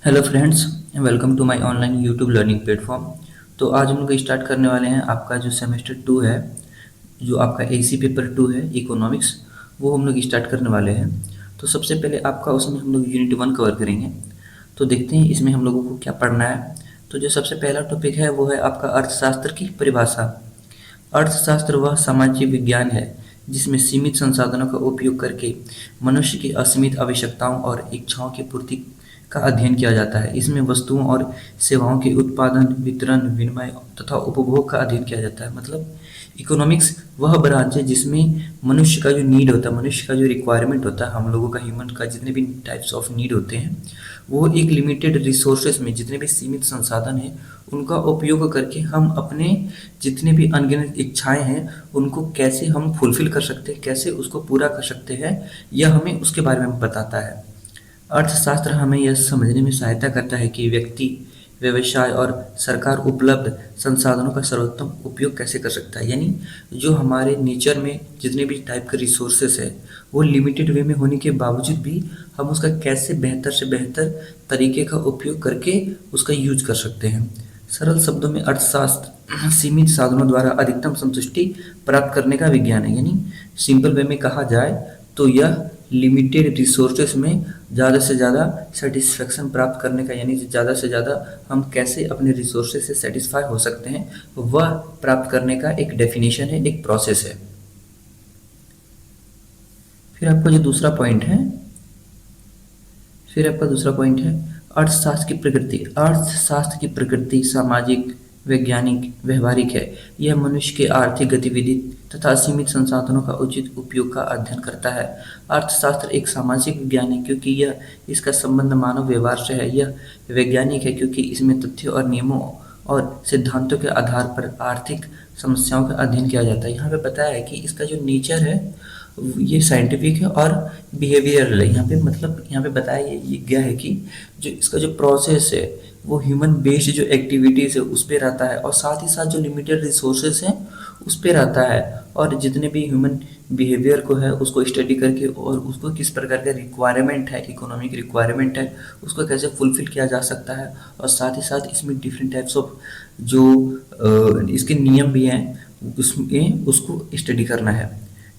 Hello friends, welcome to my online YouTube learning platform. तो आज हम लोग स्टार्ट करने वाले हैं आपका जो सेमेस्टर 2 है, जो आपका एसी पेपर 2 है इकोनॉमिक्स, वो हम लोग स्टार्ट करने वाले हैं। तो सबसे पहले आपका उसमें हम लोग यूनिट 1 कवर करेंगे। तो देखते हैं इसमें हम लोगों को क्या पढ़ना है। तो जो सबसे पहला टॉपिक है वो है आपका अर्थशास्त्र की परिभाषा। अर्थशास्त्र वह सामाजिक विज्ञान है जिसमें सीमित संसाधनों का उपयोग करके मनुष्य की असीमित आवश्यकताओं और इच्छाओं की पूर्ति का अध्ययन किया जाता है। इसमें वस्तुओं और सेवाओं के उत्पादन, वितरण, विनिमय तथा उपभोग का अध्ययन किया जाता है। मतलब इकोनॉमिक्स वह ब्रांच है जिसमें मनुष्य का जो नीड होता है, मनुष्य का जो रिक्वायरमेंट होता है, हम लोगों का, ह्यूमन का जितने भी टाइप्स ऑफ नीड होते हैं, वो एक लिमिटेड रिसोर्सेज में, जितने भी सीमित संसाधन हैं, उनका उपयोग करके हम अपने जितने भी अनगिनत इच्छाएं हैं उनको कैसे हम फुलफिल कर सकते हैं, कैसे उसको पूरा कर सकते हैं, यह हमें उसके बारे में बताता है। अर्थशास्त्र हमें यह समझने में सहायता करता है कि व्यक्ति, व्यवसाय और सरकार उपलब्ध संसाधनों का सर्वोत्तम उपयोग कैसे कर सकता है। यानी जो हमारे नेचर में जितने भी टाइप के रिसोर्सेस है, वो लिमिटेड वे में होने के बावजूद भी हम उसका कैसे बेहतर से बेहतर तरीके का उपयोग करके उसका यूज कर सकते हैं। सरल शब्दों में अर्थशास्त्र सीमित साधनों द्वारा अधिकतम संतुष्टि प्राप्त करने का विज्ञान है। यानी सिंपल वे में कहा जाए तो यह लिमिटेड रिसोर्सेस में ज़्यादा से ज़्यादा सेटिस्फेक्शन प्राप्त करने का, यानी ज़्यादा से ज़्यादा हम कैसे अपने रिसोर्सेज से सेटिस्फाई हो सकते हैं, वह प्राप्त करने का एक डेफिनेशन है, एक प्रोसेस है। फिर आपका जो दूसरा पॉइंट है फिर आपका दूसरा पॉइंट है अर्थशास्त्र की प्रकृति। अर्थशास्त्र की प्रकृति सामाजिक, वैज्ञानिक, व्यवहारिक है। यह मनुष्य के आर्थिक गतिविधि तथा सीमित संसाधनों का उचित उपयोग का अध्ययन करता है। अर्थशास्त्र एक सामाजिक विज्ञान है क्योंकि यह इसका संबंध मानव व्यवहार से है। यह वैज्ञानिक है क्योंकि इसमें तथ्यों और नियमों और सिद्धांतों के आधार पर आर्थिक समस्याओं का अध्ययन किया जाता है। यहाँ पे बताया है कि इसका जो नेचर है ये साइंटिफिक है और बिहेवियरल है। यहाँ पे मतलब यहाँ पे बताया ये गया है कि जो इसका जो प्रोसेस है वो ह्यूमन बेस्ड जो एक्टिविटीज़ है उस पे रहता है, और साथ ही साथ जो लिमिटेड रिसोर्सेज हैं उस पे रहता है, और जितने भी ह्यूमन बिहेवियर को है उसको स्टडी करके और उसको किस प्रकार का रिक्वायरमेंट है, इकोनॉमिक रिक्वायरमेंट है, उसको कैसे फुलफिल किया जा सकता है। और साथ ही साथ इसमें डिफरेंट टाइप्स ऑफ जो इसके नियम भी हैं उसमें उसको स्टडी करना है।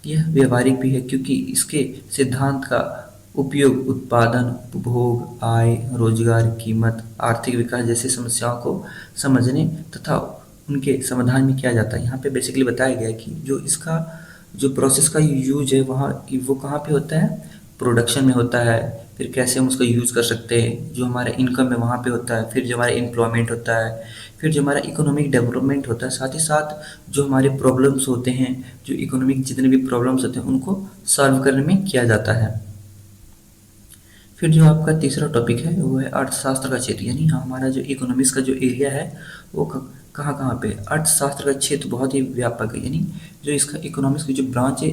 यह व्यवहारिक भी है क्योंकि इसके सिद्धांत का उपयोग उत्पादन, उपभोग, आय, रोजगार, कीमत, आर्थिक विकास जैसी समस्याओं को समझने तथा उनके समाधान में किया जाता है। यहाँ पे बेसिकली बताया गया है कि जो इसका जो प्रोसेस का यूज है वहाँ वो कहाँ पे होता है, प्रोडक्शन में होता है। फिर कैसे हम उसका यूज़ कर सकते हैं, जो हमारा इनकम है वहाँ पे होता है। फिर जो हमारा एम्प्लॉयमेंट होता है, फिर जो हमारा इकोनॉमिक डेवलपमेंट होता है, साथ ही साथ जो हमारे प्रॉब्लम्स होते हैं, जो इकोनॉमिक जितने भी प्रॉब्लम्स होते हैं उनको सॉल्व करने में किया जाता है। फिर जो आपका तीसरा टॉपिक है वो है अर्थशास्त्र का क्षेत्र। यानी हमारा जो इकोनॉमिक्स का जो एरिया है वो कहाँ कहाँ पे। अर्थशास्त्र का क्षेत्र बहुत ही व्यापक है। यानी जो इसका इकोनॉमिक्स की जो ब्रांच है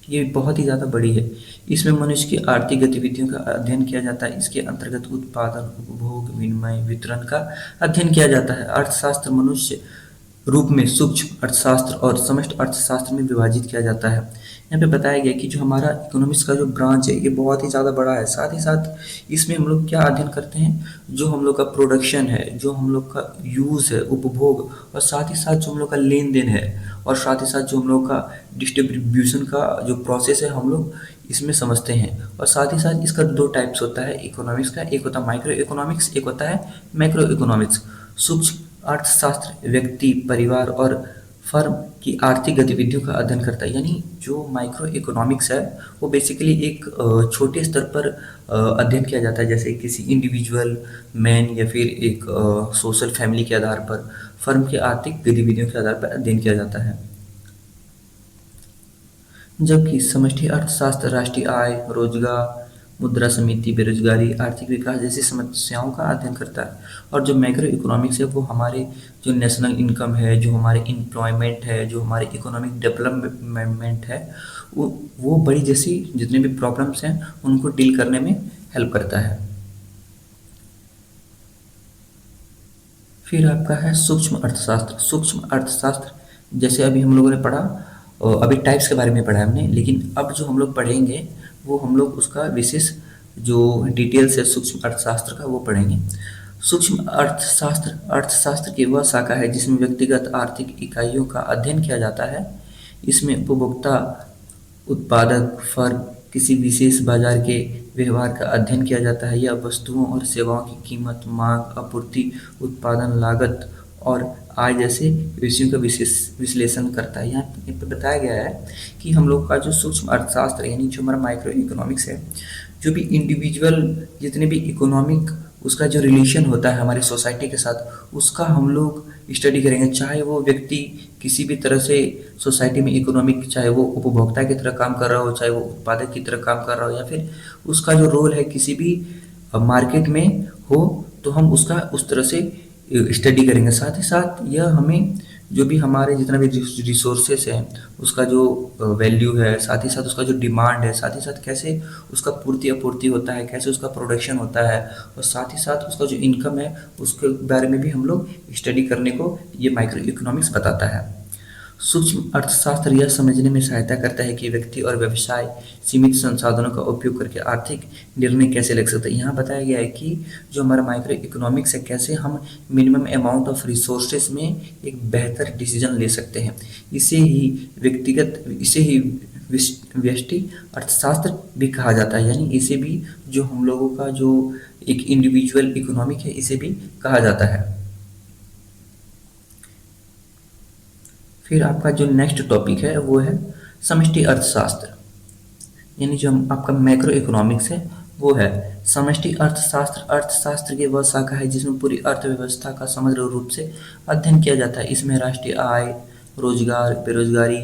ये बहुत ही ज़्यादा बड़ी है। इसमें मनुष्य की आर्थिक गतिविधियों का अध्ययन किया जाता है। इसके अंतर्गत उत्पादन, उपभोग, विनिमय, वितरण का अध्ययन किया जाता है। अर्थशास्त्र मनुष्य रूप में सूक्ष्म अर्थशास्त्र और समष्टि अर्थशास्त्र में विभाजित किया जाता है। यहाँ पे बताया गया कि जो हमारा इकोनॉमिक्स का जो ब्रांच है ये बहुत ही ज़्यादा बड़ा है। साथ ही साथ इसमें हम लोग क्या अध्ययन करते हैं, जो हम लोग का प्रोडक्शन है, जो हम लोग का यूज़ है, उपभोग, और साथ ही साथ जो हम लोग का लेन देन है, और साथ ही साथ जो हम लोग का डिस्ट्रीब्यूशन का जो प्रोसेस है हम लोग इसमें समझते हैं। और साथ ही साथ इसका दो टाइप्स होता है इकोनॉमिक्स का, एक होता है माइक्रो इकोनॉमिक्स, एक होता है मैक्रो इकोनॉमिक्स। सूक्ष्म अर्थशास्त्र व्यक्ति, परिवार और फर्म की आर्थिक गतिविधियों का अध्ययन करता है। यानी जो माइक्रो इकोनॉमिक्स है वो बेसिकली एक छोटे स्तर पर अध्ययन किया जाता है, जैसे किसी इंडिविजुअल मैन या फिर एक सोशल फैमिली के आधार पर, फर्म की आर्थिक गतिविधियों के आधार पर अध्ययन किया जाता है। जबकि समष्टि अर्थशास्त्र राष्ट्रीय आय, रोजगार, मुद्रा समिति, बेरोजगारी, आर्थिक विकास जैसी समस्याओं का अध्ययन करता है। और जो मैक्रो इकोनॉमिक्स है वो हमारे जो नेशनल इनकम है, जो हमारे एम्प्लॉयमेंट है, जो हमारे इकोनॉमिक डेवलपमेंट है, वो बड़ी जैसी जितने भी प्रॉब्लम्स हैं उनको डील करने में हेल्प करता है। फिर आपका है सूक्ष्म अर्थशास्त्र। सूक्ष्म अर्थशास्त्र जैसे अभी हम लोगों ने पढ़ा, अभी टाइप्स के बारे में पढ़ा हमने, लेकिन अब जो हम लोग पढ़ेंगे वो हम लोग उसका विशेष जो डिटेल्स है सूक्ष्म अर्थशास्त्र का वो पढ़ेंगे। सूक्ष्म अर्थशास्त्र अर्थशास्त्र की वह शाखा है जिसमें व्यक्तिगत आर्थिक इकाइयों का अध्ययन किया जाता है। इसमें उपभोक्ता, उत्पादक, फर्म, किसी विशेष बाजार के व्यवहार का अध्ययन किया जाता है। यह वस्तुओं और सेवाओं की कीमत, मांग, आपूर्ति, उत्पादन लागत और आय जैसे विषयों का विशेष विश्लेषण करता है। यहाँ पे बताया गया है कि हम लोग का जो सूक्ष्म अर्थशास्त्र यानी जो हमारा माइक्रो इकोनॉमिक्स है, जो भी इंडिविजुअल जितने भी इकोनॉमिक उसका जो रिलेशन होता है हमारी सोसाइटी के साथ, उसका हम लोग स्टडी करेंगे। चाहे वो व्यक्ति किसी भी तरह से सोसाइटी में इकोनॉमिक, चाहे वो उपभोक्ता की तरह काम कर रहा हो, चाहे वो उत्पादक की तरह काम कर रहा हो, या फिर उसका जो रोल है किसी भी मार्केट में हो, तो हम उसका उस तरह से स्टडी करेंगे। साथ ही साथ यह हमें जो भी हमारे जितना भी रिसोर्सेस है उसका जो वैल्यू है, साथ ही साथ उसका जो डिमांड है, साथ ही साथ कैसे उसका पूर्ति आपूर्ति होता है, कैसे उसका प्रोडक्शन होता है, और साथ ही साथ उसका जो इनकम है उसके बारे में भी हम लोग स्टडी करने को ये माइक्रो इकोनॉमिक्स बताता है। सूक्ष्म अर्थशास्त्र यह समझने में सहायता करता है कि व्यक्ति और व्यवसाय सीमित संसाधनों का उपयोग करके आर्थिक निर्णय कैसे ले सकते हैं। यहाँ बताया गया है कि जो हमारा माइक्रो इकोनॉमिक्स है, कैसे हम मिनिमम अमाउंट ऑफ रिसोर्सेज में एक बेहतर डिसीजन ले सकते हैं। इसे ही व्यष्टि अर्थशास्त्र भी कहा जाता है, यानी इसे भी जो हम लोगों का जो एक इंडिविजुअल इकोनॉमिक है इसे भी कहा जाता है। फिर आपका जो नेक्स्ट टॉपिक है वो है समष्टि अर्थशास्त्र, यानी जो आपका मैक्रो इकोनॉमिक्स है वो है समष्टि अर्थशास्त्र। अर्थशास्त्र की वह शाखा है जिसमें पूरी अर्थव्यवस्था का समग्र रूप से अध्ययन किया जाता है। इसमें राष्ट्रीय आय, रोजगार, बेरोजगारी,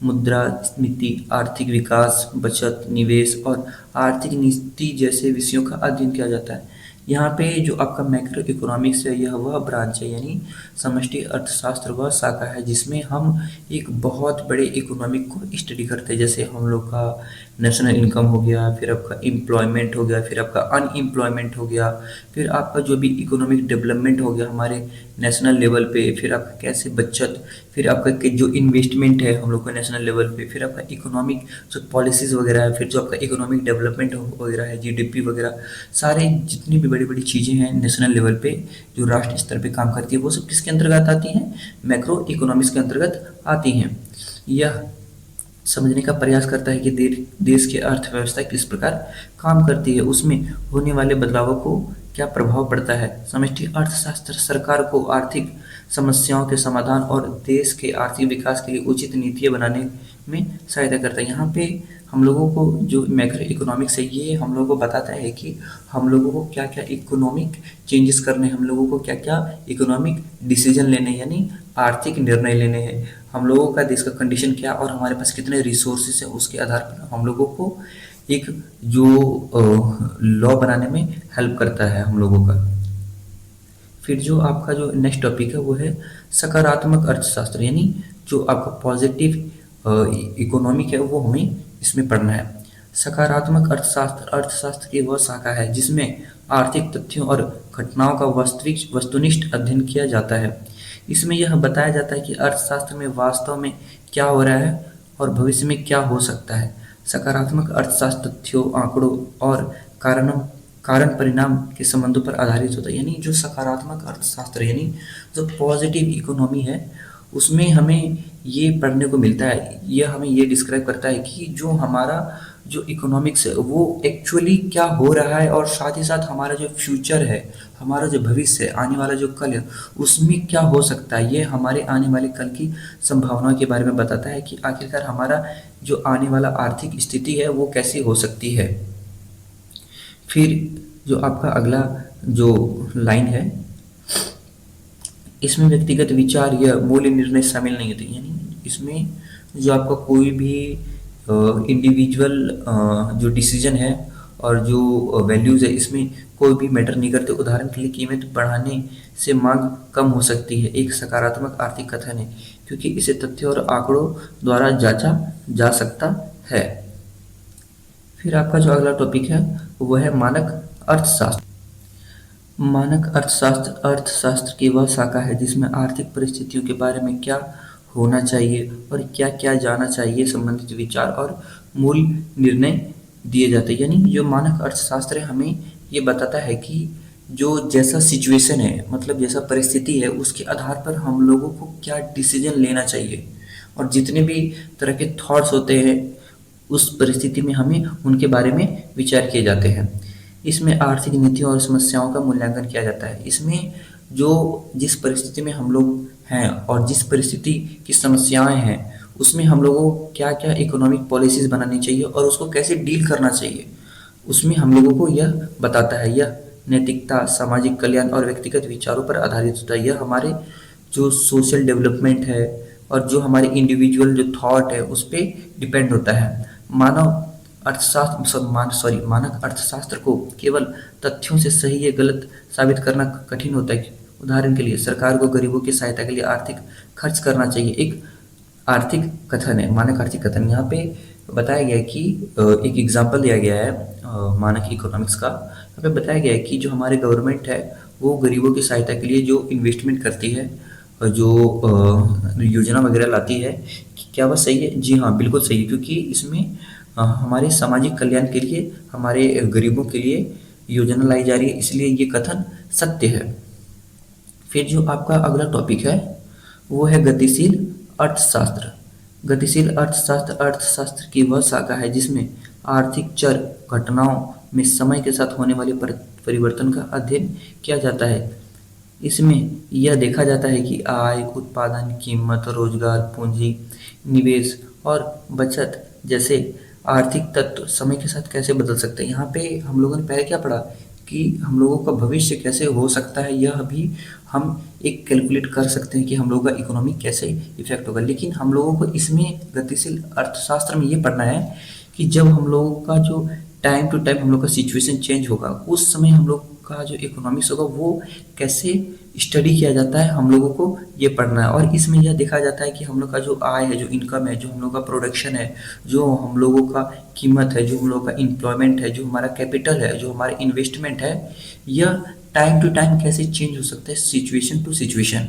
मुद्रास्फीति, आर्थिक विकास, बचत, निवेश और आर्थिक नीति जैसे विषयों का अध्ययन किया जाता है। यहाँ पे जो आपका मैक्रो इकोनॉमिक्स है यह वह ब्रांच है, यानी समष्टि अर्थशास्त्र वह शाखा है जिसमें हम एक बहुत बड़े इकोनॉमिक को स्टडी करते हैं। जैसे हम लोग का नेशनल इनकम हो गया, फिर आपका एम्प्लॉयमेंट हो गया, फिर आपका अनएम्प्लॉयमेंट हो गया, फिर आपका जो भी इकोनॉमिक डेवलपमेंट हो गया हमारे नेशनल लेवल पे, फिर आपका कैसे बचत, फिर आपका जो इन्वेस्टमेंट है हम लोग का नेशनल लेवल पे, फिर आपका इकोनॉमिक जो पॉलिसीज़ वगैरह है, फिर जो आपका इकोनॉमिक डेवलपमेंट वगैरह है, जीडीपी वगैरह, सारे जितनी भी बड़ी बड़ी चीज़ें हैं नेशनल लेवल पे जो राष्ट्र स्तर पे काम करती है वो सब किसके अंतर्गत आती हैं? मैक्रो इकोनॉमिक्स के अंतर्गत आती हैं। यह समझने का प्रयास करता है कि देश की अर्थव्यवस्था किस प्रकार काम करती है, उसमें होने वाले बदलावों को क्या प्रभाव पड़ता है। समष्टि अर्थशास्त्र सरकार को आर्थिक समस्याओं के समाधान और देश के आर्थिक विकास के लिए उचित नीतियाँ बनाने में सहायता करता है। यहाँ पे हम लोगों को जो मैक्रो इकोनॉमिक्स है ये हम लोगों को बताता है कि हम लोगों को क्या क्या इकोनॉमिक चेंजेस करने, हम लोगों को क्या क्या इकोनॉमिक डिसीजन लेने यानी आर्थिक निर्णय लेने हैं, हम लोगों का देश का कंडीशन क्या और हमारे पास कितने रिसोर्सेस है उसके आधार पर हम लोगों को एक जो लॉ बनाने में हेल्प करता है हम लोगों का। फिर जो आपका जो नेक्स्ट टॉपिक है वो है सकारात्मक अर्थशास्त्र, यानी जो आपका पॉजिटिव इकोनॉमिक है वो हमें इसमें पढ़ना है। सकारात्मक अर्थशास्त्र अर्थशास्त्र की वह शाखा है जिसमें आर्थिक तथ्यों और घटनाओं का वस्तुनिष्ठ अध्ययन किया जाता है। इसमें यह बताया जाता है कि अर्थशास्त्र में वास्तव में क्या हो रहा है और भविष्य में क्या हो सकता है। सकारात्मक अर्थशास्त्र तथ्यों, आंकड़ों और कारण परिणाम के संबंधों पर आधारित होता है। यानी जो सकारात्मक अर्थशास्त्र यानी जो पॉजिटिव इकोनॉमी है उसमें हमें ये पढ़ने को मिलता है, यह हमें ये डिस्क्राइब करता है कि जो हमारा जो इकोनॉमिक्स है वो एक्चुअली क्या हो रहा है और साथ ही साथ हमारा जो फ्यूचर है, हमारा जो भविष्य है, आने वाला जो कल है उसमें क्या हो सकता है। ये हमारे आने वाले कल की संभावनाओं के बारे में बताता है कि आखिरकार हमारा जो आने वाला आर्थिक स्थिति है वो कैसी हो सकती है। फिर जो आपका अगला जो लाइन है इसमें व्यक्तिगत विचार या मूल्य निर्णय शामिल नहीं होते, यानी इसमें जो आपका कोई भी इंडिविजुअल जो डिसीजन है और जो वैल्यूज़ है इसमें कोई भी मैटर नहीं करते। उदाहरण के लिए कीमत बढ़ाने से मांग कम हो सकती है, एक सकारात्मक आर्थिक कथन है क्योंकि इसे तथ्यों और आंकड़ों द्वारा जांचा जा सकता है। फिर आपका जो अगला टॉपिक है वो है मानक अर्थशास्त्र। मानक अर्थशास्त्र अर्थशास्त्र की वह शाखा है जिसमें आर्थिक परिस्थितियों के बारे में क्या होना चाहिए और क्या क्या जाना चाहिए संबंधित विचार और मूल निर्णय दिए जाते हैं। यानी जो मानक अर्थशास्त्र है हमें ये बताता है कि जो जैसा सिचुएशन है, मतलब जैसा परिस्थिति है, उसके आधार पर हम लोगों को क्या डिसीजन लेना चाहिए, और जितने भी तरह के थॉट्स होते हैं उस परिस्थिति में हमें उनके बारे में विचार किए जाते हैं। इसमें आर्थिक नीतियों और समस्याओं का मूल्यांकन किया जाता है। इसमें जो जिस परिस्थिति में हम लोग हैं और जिस परिस्थिति की समस्याएं हैं उसमें हम लोगों को क्या क्या इकोनॉमिक पॉलिसीज बनानी चाहिए और उसको कैसे डील करना चाहिए, उसमें हम लोगों को यह बताता है। यह नैतिकता, सामाजिक कल्याण और व्यक्तिगत विचारों पर आधारित होता है। यह हमारे जो सोशल डेवलपमेंट है और जो हमारे इंडिविजुअल जो थॉट है उस पर डिपेंड होता है। मानक अर्थशास्त्र को केवल तथ्यों से सही या गलत साबित करना कठिन होता है। उदाहरण के लिए सरकार को गरीबों की सहायता के लिए आर्थिक खर्च करना चाहिए, एक आर्थिक कथन है, मानक आर्थिक कथन। यहाँ पे बताया गया है कि एक एग्जाम्पल दिया गया है मानक इकोनॉमिक्स का। यहाँ पे बताया गया है कि जो हमारे गवर्नमेंट है वो गरीबों की सहायता के लिए जो इन्वेस्टमेंट करती है, जो योजना वगैरह लाती है, क्या वह सही है? जी हाँ, बिल्कुल सही है, क्योंकि इसमें हमारे सामाजिक कल्याण के लिए, हमारे गरीबों के लिए योजना लाई जा रही है, इसलिए ये कथन सत्य है। फिर जो आपका अगला टॉपिक है वो है गतिशील अर्थशास्त्र। गतिशील अर्थशास्त्र अर्थशास्त्र की वह शाखा है जिसमें आर्थिक चर घटनाओं में समय के साथ होने वाले परिवर्तन का अध्ययन किया जाता है। इसमें यह देखा जाता है कि आय, उत्पादन, कीमत, रोजगार, पूंजी, निवेश और बचत जैसे आर्थिक तत्व समय के साथ कैसे बदल सकते हैं। यहाँ पे हम लोगों ने पहले क्या पढ़ा कि हम लोगों का भविष्य कैसे हो सकता है, यह भी हम एक कैलकुलेट कर सकते हैं कि हम लोगों का इकोनॉमी कैसे इफेक्ट होगा। लेकिन हम लोगों को इसमें गतिशील अर्थशास्त्र में ये पढ़ना है कि जब हम लोगों का जो टाइम टू टाइम हम लोग का सिचुएशन चेंज होगा उस समय हम लोग का जो इकोनॉमिक्स होगा वो कैसे स्टडी किया जाता है, हम लोगों को ये पढ़ना है। और इसमें यह देखा जाता है कि हम लोग का जो आय है, जो इनकम है, जो हम लोग का प्रोडक्शन है, जो हम लोगों का कीमत है, जो हम लोग का एम्प्लॉयमेंट है, जो हमारा कैपिटल है, जो हमारा इन्वेस्टमेंट है, यह टाइम टू टाइम कैसे चेंज हो सकता है सिचुएशन टू सिचुएशन।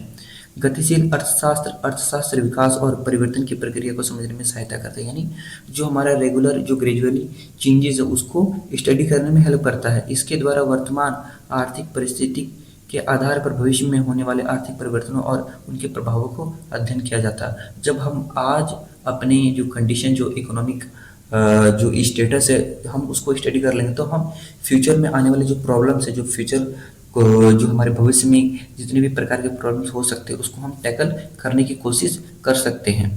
गतिशील अर्थशास्त्र अर्थशास्त्र विकास और परिवर्तन की प्रक्रिया को समझने में सहायता करता है। यानी जो हमारा रेगुलर जो ग्रेजुअली चेंजेस है उसको स्टडी करने में हेल्प करता है। इसके द्वारा वर्तमान आर्थिक परिस्थिति के आधार पर भविष्य में होने वाले आर्थिक परिवर्तनों और उनके प्रभावों को अध्ययन किया जाता है। जब हम आज अपने जो कंडीशन, जो इकोनॉमिक जो स्टेटस है, हम उसको स्टडी कर लेंगे तो हम फ्यूचर में आने वाले जो प्रॉब्लम्स है, जो फ्यूचर को, जो हमारे भविष्य में जितने भी प्रकार के प्रॉब्लम्स हो सकते हैं उसको हम टैकल करने की कोशिश कर सकते हैं।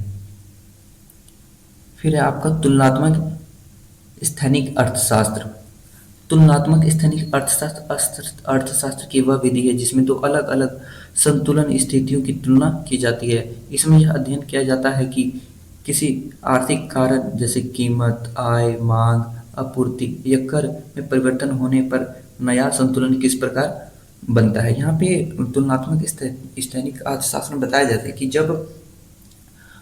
फिर है आपका तुलनात्मक स्थैतिक अर्थशास्त्र। तुलनात्मक स्थैतिक अर्थशास्त्र की वह विधि है जिसमें दो अलग अलग संतुलन स्थितियों की तुलना की जाती है। इसमें यह अध्ययन किया जाता है कि किसी आर्थिक कारण जैसे कीमत, आय, मांग, आपूर्ति या कर में परिवर्तन होने पर नया संतुलन किस प्रकार बनता है। यहाँ पे तुलनात्मक स्थैतिक अर्थशास्त्र में बताया जाता है कि जब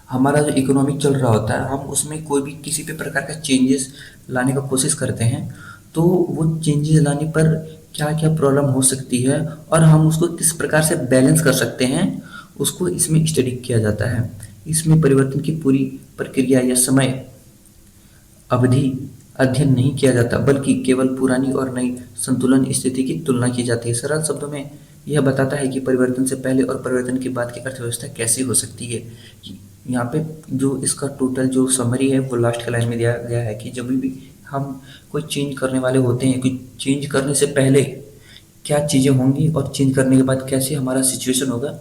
हमारा जो इकोनॉमिक चल रहा होता है हम उसमें कोई भी किसी भी प्रकार का चेंजेस लाने का कोशिश करते हैं तो वो चेंजेस लाने पर क्या क्या प्रॉब्लम हो सकती है और हम उसको किस प्रकार से बैलेंस कर सकते हैं, उसको इसमें स्टडी किया जाता है। इसमें परिवर्तन की पूरी प्रक्रिया या समय अवधि अध्ययन नहीं किया जाता बल्कि केवल पुरानी और नई संतुलन स्थिति की तुलना की जाती है। सरल शब्दों में यह बताता है कि परिवर्तन से पहले और परिवर्तन के बाद की अर्थव्यवस्था कैसी हो सकती है। यहाँ पे जो इसका टोटल जो समरी है वो लास्ट के लाइन में दिया गया है कि जब भी हम कोई चेंज करने वाले होते हैं, कोई चेंज करने से पहले क्या चीज़ें होंगी और चेंज करने के बाद कैसे हमारा सिचुएशन होगा,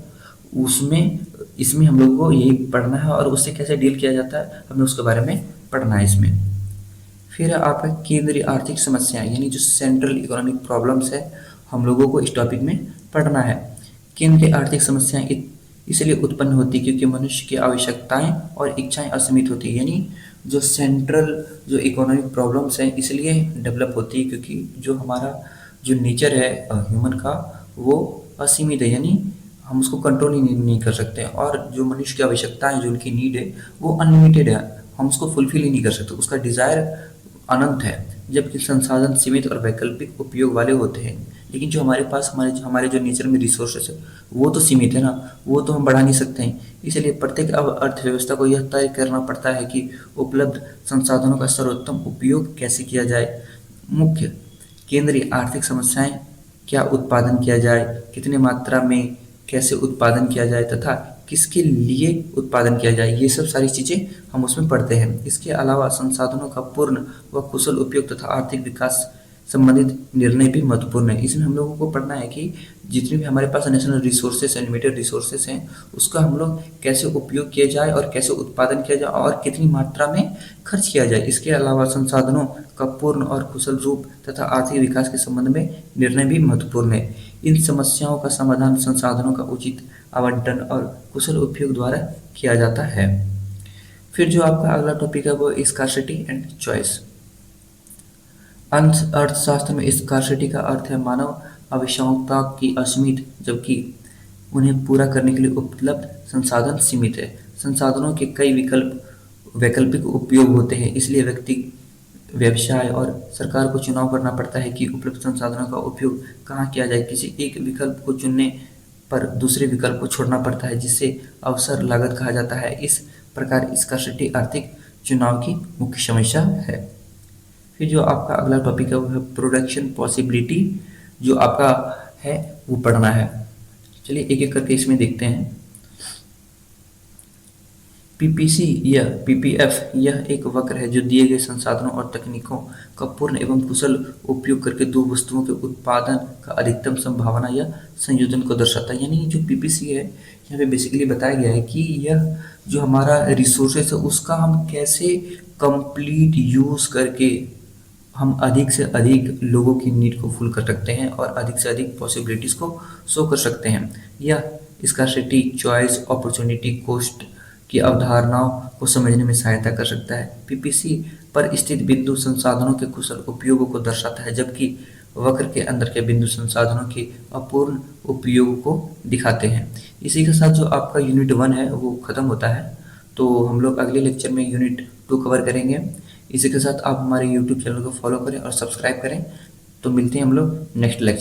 उसमें इसमें हम लोगों को यही पढ़ना है और उससे कैसे डील किया जाता है हमें उसके बारे में पढ़ना है इसमें। फिर आपका केंद्रीय आर्थिक समस्याएं यानी जो सेंट्रल इकोनॉमिक प्रॉब्लम्स है हम लोगों को इस टॉपिक में पढ़ना है। केंद्रीय आर्थिक समस्याएं इसलिए उत्पन्न होती है क्योंकि मनुष्य की आवश्यकताएं और इच्छाएं असीमित होती है। यानी जो सेंट्रल जो इकोनॉमिक प्रॉब्लम्स हैं इसलिए डेवलप होती है क्योंकि जो हमारा जो नेचर है ह्यूमन का वो असीमित है, यानी हम उसको कंट्रोल ही नहीं कर सकते। और जो मनुष्य की आवश्यकताएं, जो उनकी नीड है वो अनलिमिटेड है, हम उसको फुलफिल ही नहीं कर सकते, उसका डिज़ायर अनंत है। जबकि संसाधन सीमित और वैकल्पिक उपयोग वाले होते हैं। लेकिन जो हमारे पास हमारे जो नेचर में रिसोर्सेस है वो तो सीमित है ना, वो तो हम बढ़ा नहीं सकते हैं। इसलिए प्रत्येक अर्थव्यवस्था को यह तय करना पड़ता है कि उपलब्ध संसाधनों का सर्वोत्तम उपयोग कैसे किया जाए। मुख्य केंद्रीय आर्थिक समस्याएं, क्या उत्पादन किया जाए, कितने मात्रा में कैसे उत्पादन किया जाए तथा किसके लिए उत्पादन किया जाए, ये सब सारी चीज़ें हम उसमें पढ़ते हैं। इसके अलावा संसाधनों का पूर्ण व कुशल उपयोग तथा आर्थिक विकास संबंधित निर्णय भी महत्वपूर्ण है। इसमें हम लोगों को पढ़ना है कि जितने भी हमारे पास नेशनल रिसोर्सेस हैं, लिमिटेड रिसोर्सेस हैं, उसका हम लोग कैसे उपयोग किया जाए और कैसे उत्पादन किया जाए और कितनी मात्रा में खर्च किया जाए। इसके अलावा संसाधनों का पूर्ण और कुशल रूप तथा आर्थिक विकास के संबंध में निर्णय भी महत्वपूर्ण है। इन समस्याओं का समाधान संसाधनों का उचित आवंटन और कुशल उपयोग द्वारा किया जाता है। फिर जो आपका अगला टॉपिक है वो स्कार्सिटी एंड चॉइस। अर्थशास्त्र में स्कार्सिटी का अर्थ है मानव आवश्यकता की असीमित, जबकि उन्हें पूरा करने के लिए उपलब्ध संसाधन सीमित है। संसाधनों के कई वैकल्पिक उपयोग होते हैं, इसलिए व्यक्ति, व्यवसाय और सरकार को चुनाव करना पड़ता है कि उपलब्ध संसाधनों का उपयोग कहाँ किया जाए। किसी एक विकल्प को चुनने पर दूसरे विकल्प को छोड़ना पड़ता है, जिसे अवसर लागत कहा जाता है। इस प्रकार स्कार्सिटी आर्थिक चुनाव की मुख्य समस्या है। फिर जो आपका अगला टॉपिक है वो है प्रोडक्शन पॉसिबिलिटी, जो आपका है वो पढ़ना है। चलिए एक एक करके इसमें देखते हैं। पीपीसी या पीपीएफ यह एक वक्र है जो दिए गए संसाधनों और तकनीकों का पूर्ण एवं कुशल उपयोग करके दो वस्तुओं के उत्पादन का अधिकतम संभावना या संयोजन को दर्शाता है। यानी जो पीपीसी है यहाँ पे बेसिकली बताया गया है कि यह जो हमारा रिसोर्सेस है उसका हम कैसे कंप्लीट यूज करके हम अधिक से अधिक लोगों की नीड को फुल कर सकते हैं और अधिक से अधिक पॉसिबिलिटीज़ को शो कर सकते हैं। यह स्कार्सिटी, चॉइस, अपॉर्चुनिटी कॉस्ट की अवधारणाओं को समझने में सहायता कर सकता है। पीपीसी पर स्थित बिंदु संसाधनों के कुशल उपयोग को दर्शाता है, जबकि वक्र के अंदर के बिंदु संसाधनों के अपूर्ण उपयोग को दिखाते हैं। इसी के साथ जो आपका यूनिट 1 है वो ख़त्म होता है, तो हम लोग अगले लेक्चर में यूनिट 2 कवर करेंगे। इसी के साथ आप हमारे यूट्यूब चैनल को फॉलो करें और सब्सक्राइब करें। तो मिलते हैं हम लोग नेक्स्ट लेक्चर।